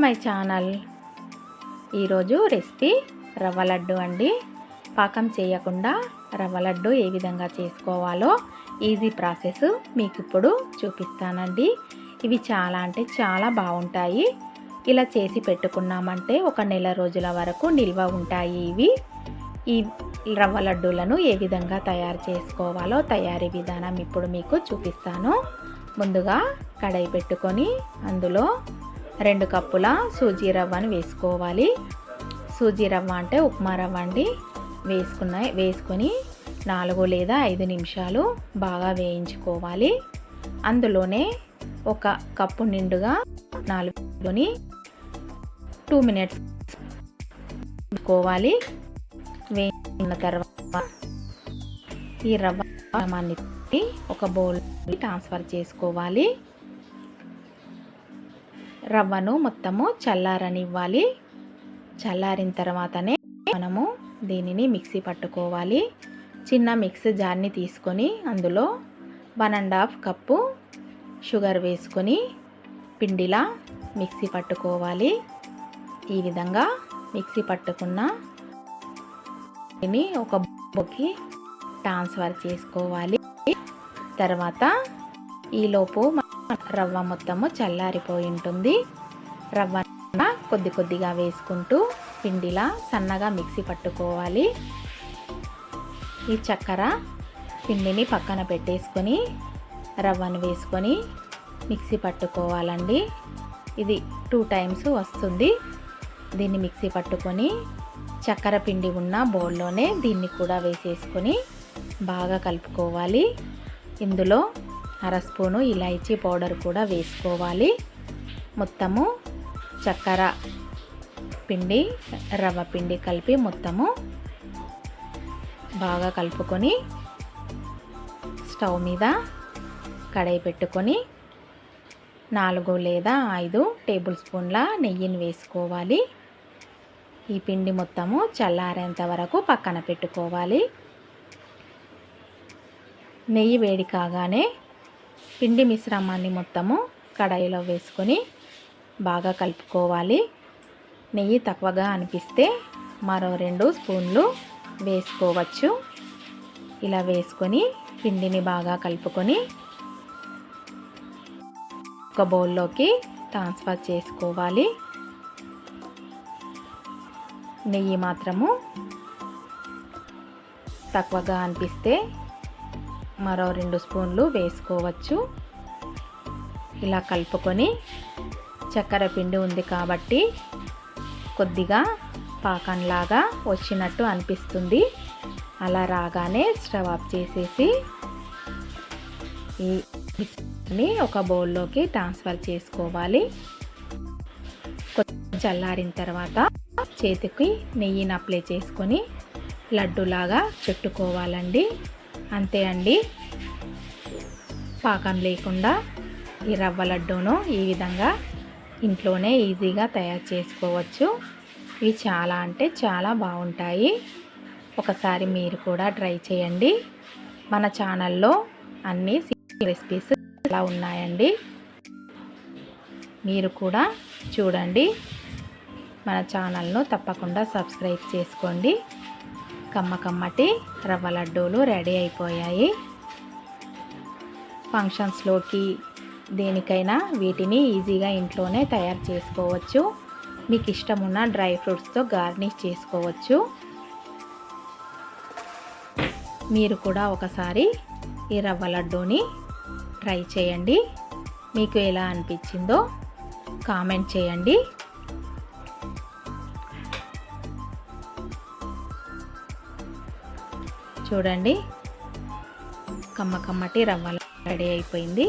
My channel. ఈరోజు recipe రవ్వ లడ్డు అండి. పాకం చేయకుండా రవ్వ లడ్డు ఏ విధంగా చేసుకోవాలో ఈజీ ప్రాసెస్ మీకు ఇప్పుడు చూపిస్తానండి. ఇవి చాలా అంటే చాలా బాగుంటాయి. ఇలా చేసి పెట్టుకున్నామంటే ఒక నెల రోజుల వరకు నిల్వ ఉంటాయి. ఈ రవ్వ లడ్డూలను ఏ విధంగా తయారు చేసుకోవాలో తయారీ విధానం ఇప్పుడు మీకు చూపిస్తాను. ముందుగా కడాయి పెట్టుకొని అందులో 2 కప్పుల సూజీ రవ్వను వేసుకోవాలి. సూజీ రవ్వ అంటే ఉప్మా రవ్వ అండి. వేసుకొని 4 లేదా 5 నిమిషాలు బాగా వేయించుకోవాలి. అందులోనే 1 కప్పు నిండుగా 4 2 మినిట్స్ వేసుకోవాలి. వేయించిన తర్వాత ఈ రవ్వని ఒక బౌల్ ట్రాన్స్ఫర్ చేసుకోవాలి. రవ్వను మొత్తము చల్లారనివ్వాలి. చల్లారిన తర్వాతనే మనము దీనిని మిక్సీ పట్టుకోవాలి. చిన్న మిక్సీ జార్ని తీసుకొని అందులో 1.5 కప్పు షుగర్ వేసుకొని పిండిలా మిక్సీ పట్టుకోవాలి. ఈ విధంగా మిక్సీ పట్టుకున్న దీన్ని ఒక బౌల్కి ట్రాన్స్ఫర్ చేసుకోవాలి. తర్వాత ఈలోపు రవ్వ మొత్తము చల్లారిపోయి ఉంటుంది. రవ్వ కొద్ది కొద్దిగా వేసుకుంటూ పిండిలా సన్నగా మిక్సీ పట్టుకోవాలి. ఈ చక్కెర పిండిని పక్కన పెట్టేసుకొని రవ్వను వేసుకొని మిక్సీ పట్టుకోవాలండి. ఇది 2 టైమ్స్ వస్తుంది. దీన్ని మిక్సీ పట్టుకొని చక్కెర పిండి ఉన్న బౌల్లోనే దీన్ని కూడా వేసేసుకొని బాగా కలుపుకోవాలి. ఇందులో 1/2 స్పూను ఇలాచీ పౌడర్ కూడా వేసుకోవాలి. మొత్తము చక్కెర పిండి రవ్వ పిండి కలిపి మొత్తము బాగా కలుపుకొని స్టవ్ మీద కడాయి పెట్టుకొని 4 లేదా 5 టేబుల్ స్పూన్ల నెయ్యిని వేసుకోవాలి. ఈ పిండి మొత్తము చల్లారేంత వరకు పక్కన పెట్టుకోవాలి. నెయ్యి వేడి కాగానే పిండి మిశ్రమాన్ని మొత్తము కడాయిలో వేసుకొని బాగా కలుపుకోవాలి. నెయ్యి తక్కువగా అనిపిస్తే మరో 2 స్పూన్లు వేసుకోవచ్చు. ఇలా వేసుకొని పిండిని బాగా కలుపుకొని ఒక బౌల్లోకి ట్రాన్స్ఫర్ చేసుకోవాలి. నెయ్యి మాత్రము తక్కువగా అనిపిస్తే మరో 2 స్పూన్లు వేసుకోవచ్చు. ఇలా కలుపుకొని చక్కెర పిండి ఉంది కాబట్టి కొద్దిగా పాకంలాగా వచ్చినట్టు అనిపిస్తుంది. అలా రాగానే స్టవ్ ఆఫ్ చేసేసి ఈ మిక్సీని ఒక బౌల్లోకి ట్రాన్స్ఫర్ చేసుకోవాలి. కొంచెం చల్లారిన తర్వాత చేతికి నెయ్యిని అప్లై చేసుకొని లడ్డూలాగా చుట్టుకోవాలండి. అంతే అండి. పాకం లేకుండా ఈ రవ్వ లడ్డూను ఈ విధంగా ఇంట్లోనే ఈజీగా తయారు చేసుకోవచ్చు. ఇవి చాలా అంటే చాలా బాగుంటాయి. ఒకసారి మీరు కూడా ట్రై చేయండి. మన ఛానల్లో అన్ని రెసిపీస్ ఇలా ఉన్నాయండి. మీరు కూడా చూడండి. మన ఛానల్ను తప్పకుండా సబ్స్క్రైబ్ చేసుకోండి. కమ్మటి రవ్వ లడ్డూలు రెడీ అయిపోయాయి. ఫంక్షన్స్లోకి దేనికైనా వీటిని ఈజీగా ఇంట్లోనే తయారు చేసుకోవచ్చు. మీకు ఇష్టమున్న డ్రై ఫ్రూట్స్తో గార్నిష్ చేసుకోవచ్చు. మీరు కూడా ఒకసారి ఈ రవ్వ లడ్డూని ట్రై చేయండి. మీకు ఎలా అనిపించిందో కామెంట్ చేయండి. చూడండి, కమ్మటి రవ్వ రెడీ అయిపోయింది.